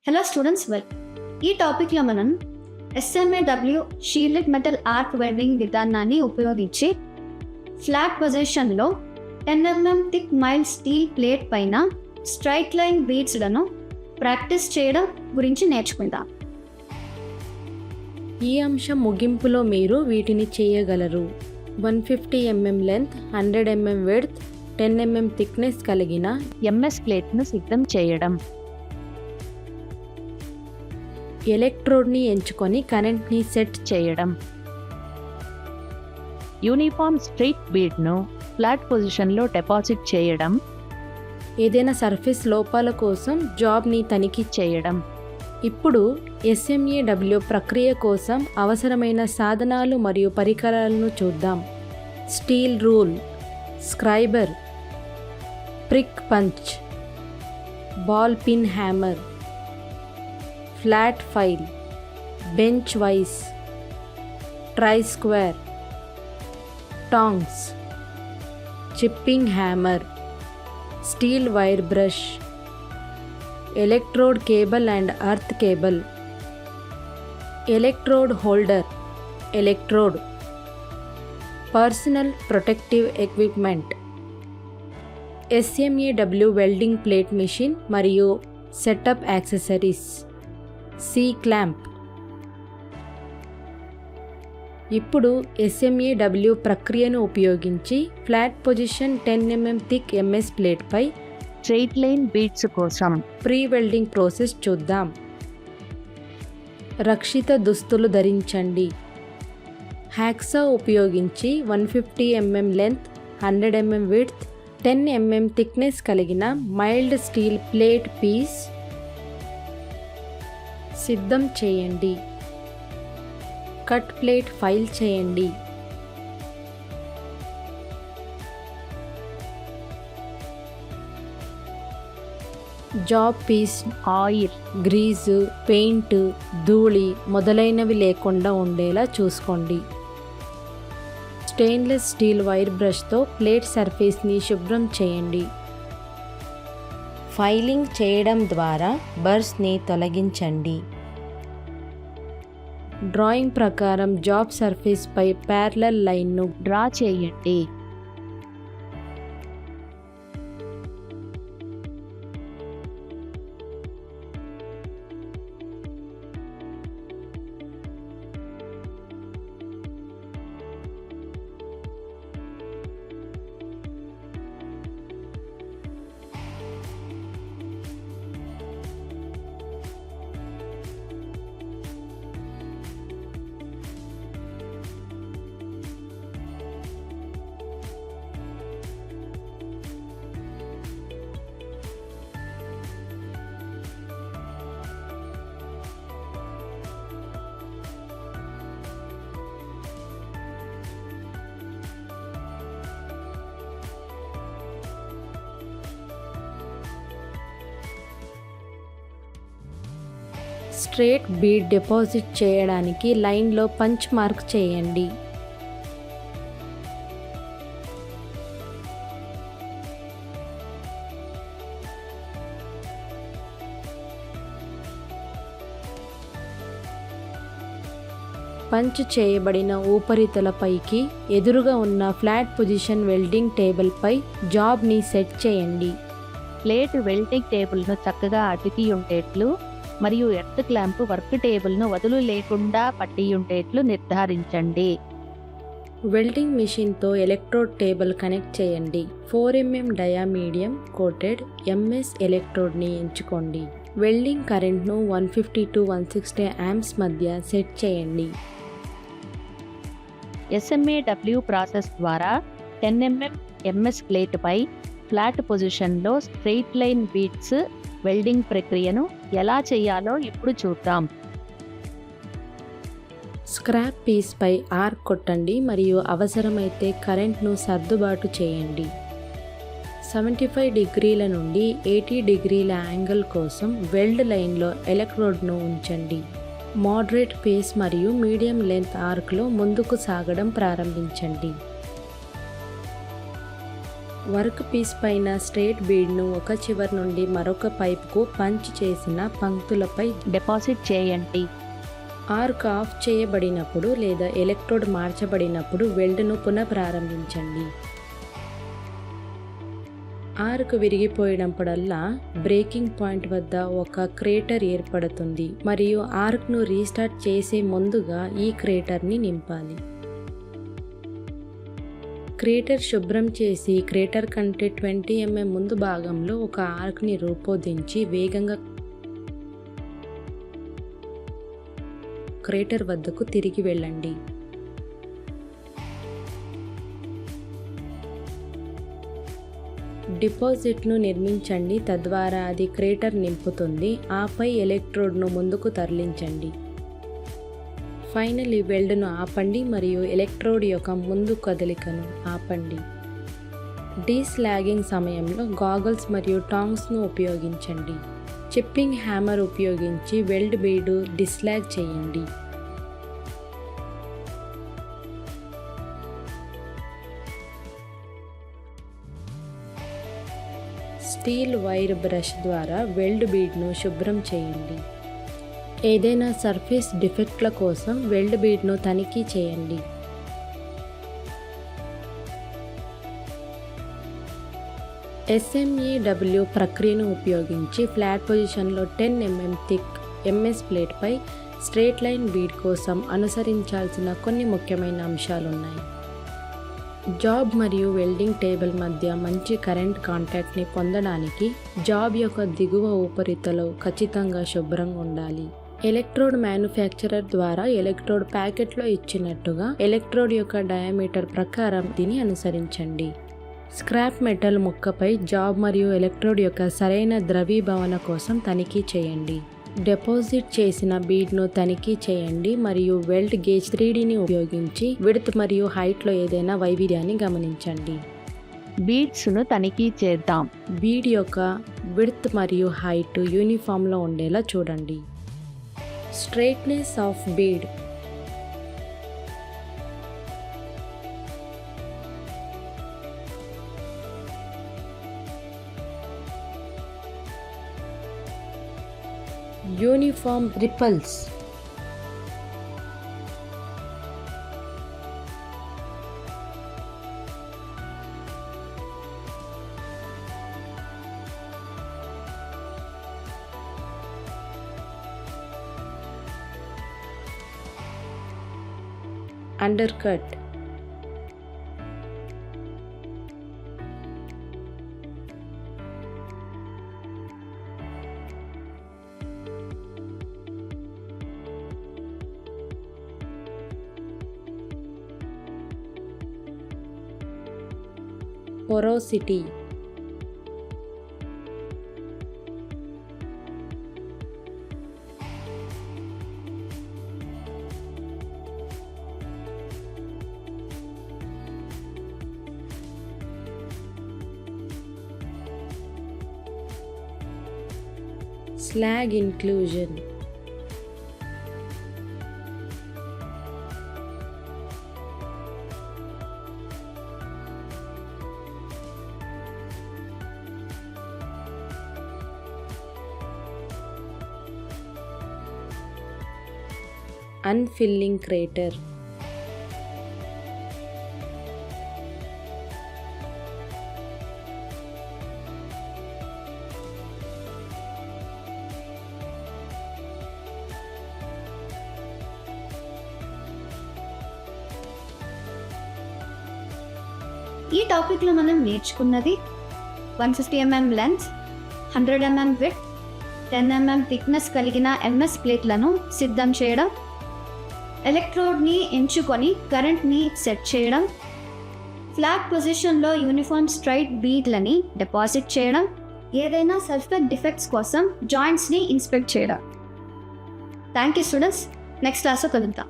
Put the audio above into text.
Hello students, ఈ టాపిక్లో మనం SMAW shielded metal arc welding విధానాన్ని ఉపయోగించి ఫ్లాట్ పొజిషన్లో 10 mm thick mild steel plate పైన స్ట్రైట్ లైన్ బీడ్స్లను ప్రాక్టీస్ చేయడం గురించి నేర్చుకుందాం. ఈ అంశం ముగింపులో మీరు వీటిని చేయగలరు. 150 mm length, 100 mm width, 10 mm thickness కలిగిన MS ప్లేట్ను సిద్ధం చేయడం, ఎలక్ట్రోడ్ని ఎంచుకొని కరెంట్ని సెట్ చేయడం, యూనిఫామ్ స్ట్రెయిట్ బీడ్ను ఫ్లాట్ పొజిషన్లో డిపాజిట్ చేయడం, ఏదైనా సర్ఫేస్ లోపాల కోసం జాబ్ని తనిఖీ చేయడం. ఇప్పుడు SMAW ప్రక్రియ కోసం అవసరమైన సాధనాలు మరియు పరికరాలను చూద్దాం. Steel rule, scriber, prick punch, ball pin hammer, flat file, bench vice, try square, tongs, chipping hammer, steel wire brush, electrode cable and earth cable, electrode holder, electrode, personal protective equipment, SMAW welding plate machine మరియు setup accessories, C clamp. ఇప్పుడు SMAW ప్రక్రియను ఉపయోగించి flat position 10 mm thick MS ప్లేట్పై straight line beads కోసం pre welding process చూద్దాం. రక్షిత దుస్తులు ధరించండి. హ్యాక్సా ఉపయోగించి 150 mm length, 100 mm width, 10 mm thickness కలిగిన మైల్డ్ స్టీల్ ప్లేట్ పీస్ సిద్ధం చేయండి. కట్ ప్లేట్ ఫైల్ చేయండి. Job piece oil, grease, paint, ధూళి మొదలైనవి లేకుండా ఉండేలా చూసుకోండి. స్టెయిన్లెస్ స్టీల్ వైర్ బ్రష్తో ప్లేట్ సర్ఫేస్ని శుభ్రం చేయండి. ఫైలింగ్ చేయడం ద్వారా బర్స్ని తొలగించండి. డ్రాయింగ్ ప్రకారం జాబ్ సర్ఫేస్పై ప్యారలల్ లైన్ను డ్రా చేయండి. స్ట్రేట్ బీడ్ డిపాజిట్ చేయడానికి లైన్లో పంచ్ మార్క్ చేయండి. పంచ్ చేయబడిన ఉపరితలపైకి ఎదురుగా ఉన్న ఫ్లాట్ పొజిషన్ వెల్డింగ్ టేబుల్పై జాబ్ని సెట్ చేయండి. ప్లేట్ వెల్డింగ్ టేబుల్ను చక్కగా అతికి ఉండేట్లు మరియు ఎర్త్ క్లాంప్ వర్క్ టేబుల్ను వదులు లేకుండా పట్టి ఉండేట్లు నిర్ధారించండి. వెల్డింగ్ మిషన్తో ఎలక్ట్రోడ్ టేబుల్ కనెక్ట్ చేయండి. 4 mm డయా మీడియం కోటెడ్ MS ఎలక్ట్రోడ్ని ఎంచుకోండి. వెల్డింగ్ కరెంట్ను 150 to 160 amps మధ్య సెట్ చేయండి. SMAW ప్రాసెస్ ద్వారా 10 mm MS ప్లేట్పై ఫ్లాట్ పొజిషన్లో స్ట్రెయిట్ లైన్ బీడ్స్ వెల్డింగ్ ప్రక్రియను ఎలా చేయాలో ఇప్పుడు చూద్దాం. స్క్రాప్ పీస్పై ఆర్క్ కొట్టండి మరియు అవసరమైతే కరెంట్ను సర్దుబాటు చేయండి. 75 degrees నుండి 80 degrees యాంగిల్ కోసం వెల్డ్ లైన్లో ఎలక్ట్రోడ్ను ఉంచండి. మోడరేట్ పేస్ మరియు మీడియం లెంత్ ఆర్క్లో ముందుకు సాగడం ప్రారంభించండి. వర్క్ పీస్ పైన స్ట్రెయిట్ బీడ్ను ఒక చివరి నుండి మరొక పైపుకు పంచ్ చేసిన పంక్తులపై డిపాజిట్ చేయండి. ఆర్క్ ఆఫ్ చేయబడినప్పుడు లేదా ఎలక్ట్రోడ్ మార్చబడినప్పుడు వెల్డ్ను పునఃప్రారంభించండి. ఆర్క్ విరిగిపోయినప్పుడల్లా బ్రేకింగ్ పాయింట్ వద్ద ఒక క్రేటర్ ఏర్పడుతుంది మరియు ఆర్క్ను రీస్టార్ట్ చేసే ముందుగా ఈ క్రేటర్ని నింపాలి. క్రేటర్ శుభ్రం చేసి క్రేటర్ కంటే 20 mm ముందు భాగంలో ఒక ఆర్క్ని రూపొందించి వేగంగా క్రేటర్ వద్దకు తిరిగి వెళ్ళండి. డిపాజిట్ను నిర్మించండి, తద్వారా అది క్రేటర్ నింపుతుంది. ఆపై ఎలక్ట్రోడ్ను ముందుకు తరలించండి. ఫైనల్లీ వెల్డ్ను ఆపండి మరియు ఎలక్ట్రోడ్ యొక్క ముందు కదలికను ఆపండి. డీస్లాగింగ్ సమయంలో గాగల్స్ మరియు టాంగ్స్ను ఉపయోగించండి. చిప్పింగ్ హ్యామర్ ఉపయోగించి వెల్డ్ బీడు డిస్లాగ్ చేయండి. స్టీల్ వైర్ బ్రష్ ద్వారా వెల్డ్ బీడ్ను శుభ్రం చేయండి. ఏదైనా సర్ఫేస్ డిఫెక్ట్ల కోసం వెల్డ్ బీడ్ను తనిఖీ చేయండి. SMEW ప్రక్రియను ఉపయోగించి ఫ్లాట్ పొజిషన్లో 10 mm థిక్ MS ప్లేట్పై స్ట్రెయిట్ లైన్ బీడ్ కోసం అనుసరించాల్సిన కొన్ని ముఖ్యమైన అంశాలున్నాయి. జాబ్ మరియు వెల్డింగ్ టేబుల్ మధ్య మంచి కరెంట్ కాంటాక్ట్ని పొందడానికి జాబ్ యొక్క దిగువ ఉపరితలం ఖచ్చితంగా శుభ్రంగా ఉండాలి. ఎలక్ట్రోడ్ మ్యానుఫ్యాక్చరర్ ద్వారా ఎలక్ట్రోడ్ ప్యాకెట్లో ఇచ్చినట్టుగా ఎలక్ట్రోడ్ యొక్క డయామీటర్ ప్రకారం దీన్ని అనుసరించండి. స్క్రాప్ మెటల్ ముక్కపై జాబ్ మరియు ఎలక్ట్రోడ్ యొక్క సరైన ద్రవీభవన కోసం తనిఖీ చేయండి. డిపాజిట్ చేసిన బీడ్ను తనిఖీ చేయండి మరియు వెల్డ్ గేజ్ 3Dని ఉపయోగించి విడ్త్ మరియు హైట్లో ఏదైనా వైవిధ్యాన్ని గమనించండి. బీడ్స్ను తనిఖీ చేద్దాం. బీడ్ యొక్క విడ్త్ మరియు హైట్ యూనిఫామ్లో ఉండేలా చూడండి. Straightness of bead. Uniform ripples. Undercut. porosity. Slag inclusion. Unfilling crater. ఈ టాపిక్లో మనం నేర్చుకున్నది 150 mm lens, 100 mm width, 10 mm thickness కలిగిన MS ప్లేట్లను సిద్ధం చేయడం, ఎలక్ట్రోడ్ని ఎంచుకొని కరెంట్ని సెట్ చేయడం, ఫ్లాట్ పొజిషన్లో యూనిఫామ్ స్ట్రైట్ బీడ్లని డిపాజిట్ చేయడం, ఏదైనా సర్ఫేస్ డిఫెక్ట్స్ కోసం జాయింట్స్ని ఇన్స్పెక్ట్ చేయడం. Thank you students. నెక్స్ట్ క్లాస్లో కలుద్దాం.